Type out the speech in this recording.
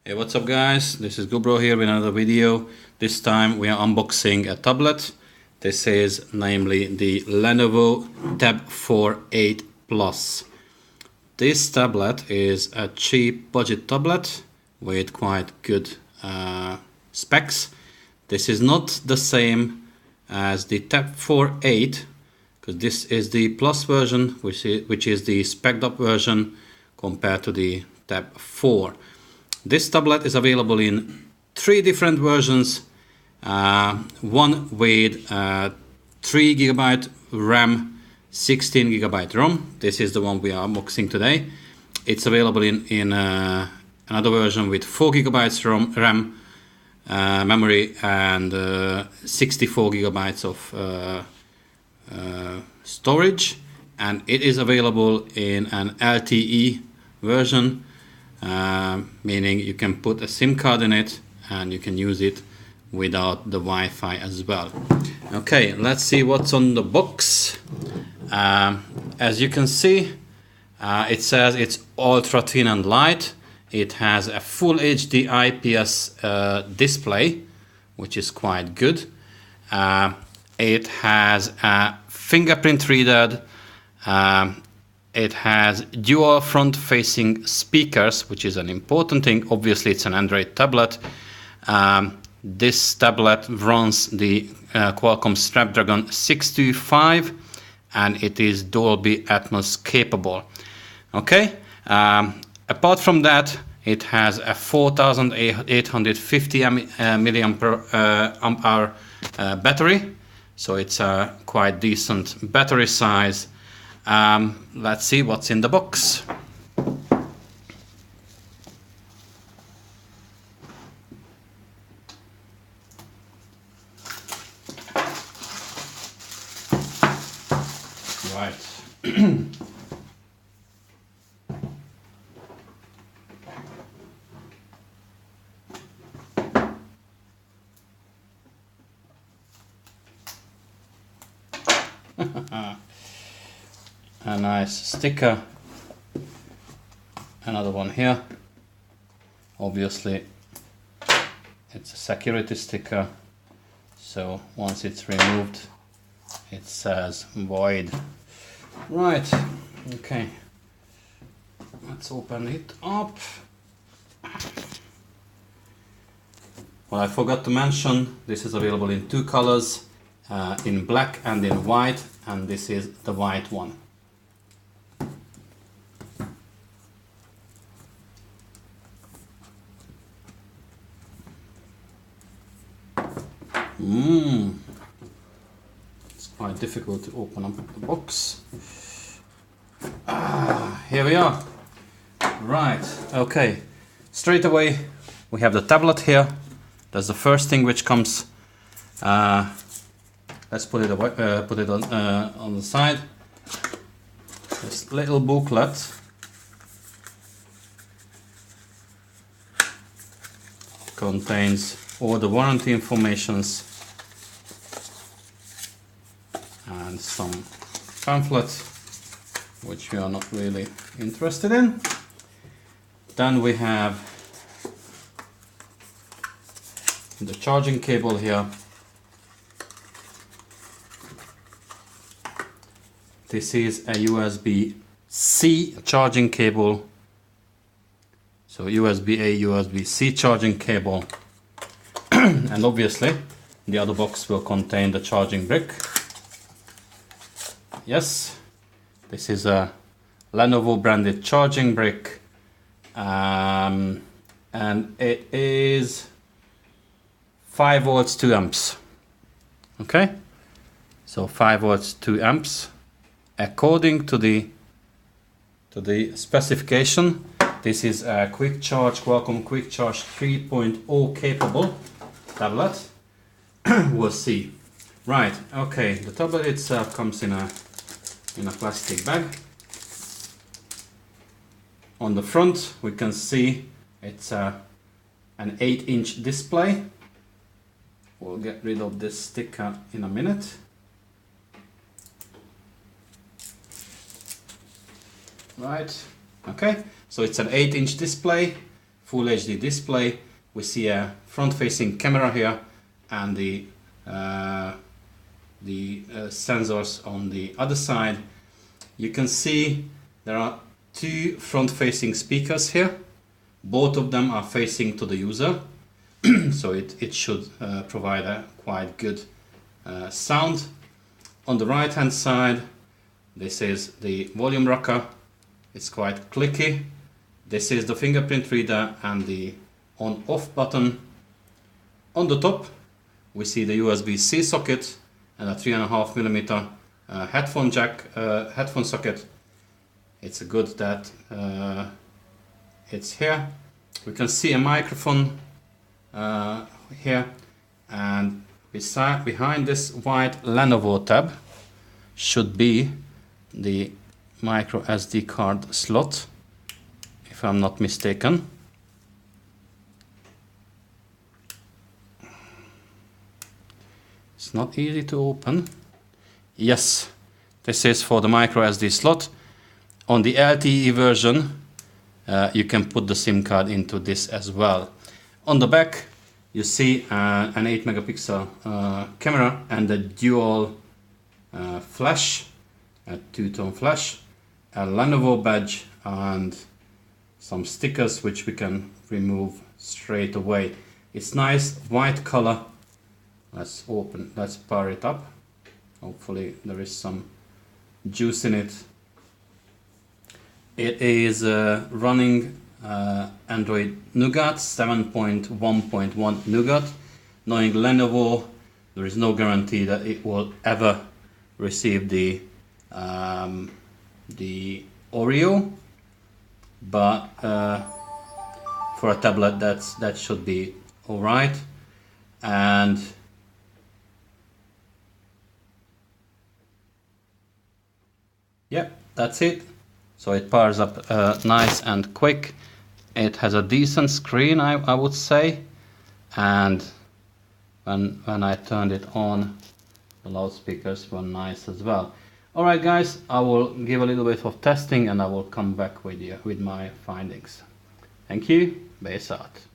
Hey, what's up guys? This is GoBro here with another video. This time we are unboxing a tablet. This is namely the Lenovo Tab 8 Plus. This tablet is a cheap budget tablet with quite good specs. This is not the same as the Tab 8 because this is the Plus version, which is the spec'd up version compared to the Tab 4. This tablet is available in 3 different versions. One with 3 GB RAM, 16 GB ROM. This is the one we are unboxing today. It's available in another version with 4 GB RAM memory and 64 GB of storage, and it is available in an LTE version. Meaning you can put a SIM card in it and you can use it without the Wi-Fi as well. Okay, let's see what's on the box. As you can see, it says it's ultra thin and light. It has a full HD IPS display, which is quite good. It has a fingerprint reader. It has dual front-facing speakers, which is an important thing. Obviously, it's an Android tablet. This tablet runs the Qualcomm Snapdragon 625, and it is Dolby Atmos capable. Okay. Apart from that, it has a 4,850 mAh battery, so it's a quite decent battery size. Let's see what's in the box. Right. A nice sticker, another one here. Obviously it's a security sticker, so once it's removed it says void. Right, okay, let's open it up. Well, I forgot to mention, this is available in 2 colors, in black and in white, and this is the white one. It's quite difficult to open up the box. Here we are. Right, okay. Straight away we have the tablet here. That's the first thing which comes. Let's put it on the side. This little booklet contains all the warranty informations and some pamphlets which we are not really interested in. Then we have the charging cable here. This is a USB-C charging cable. So USB-A, USB-C charging cable. And obviously the other box will contain the charging brick. Yes, this is a Lenovo branded charging brick, and it is 5 volts 2 amps. Okay, so 5 volts 2 amps according to the specification. This is a quick charge, Qualcomm quick charge 3.0 capable tablet. We'll see. Right, okay, the tablet itself comes in a plastic bag. On the front we can see it's an 8-inch display. We'll get rid of this sticker in a minute. Right, okay, so it's an 8-inch display, Full HD display. We see a front-facing camera here and the sensors on the other side. You can see there are two front-facing speakers here. Both of them are facing to the user, so it should provide a quite good sound. On the right hand side, this is the volume rocker. It's quite clicky. This is the fingerprint reader and the on-off button. On the top, we see the USB-C socket and a 3.5mm headphone jack, headphone socket. It's good that it's here. We can see a microphone here, and behind this white Lenovo Tab should be the micro SD card slot, if I'm not mistaken. It's not easy to open. Yes, this is for the micro SD slot. On the LTE version, you can put the SIM card into this as well. On the back, you see an 8-megapixel camera and a dual flash, a two-tone flash, a Lenovo badge, and some stickers which we can remove straight away. It's nice white color. Let's power it up. Hopefully there is some juice in it. It is running Android Nougat 7.1.1 Nougat. Knowing Lenovo, there is no guarantee that it will ever receive the Oreo, but for a tablet that should be all right. And yep, that's it. So it powers up nice and quick. It has a decent screen, I would say, and when I turned it on, the loudspeakers were nice as well. Alright guys, I will give a little bit of testing and I will come back with my findings. Thank you, peace out.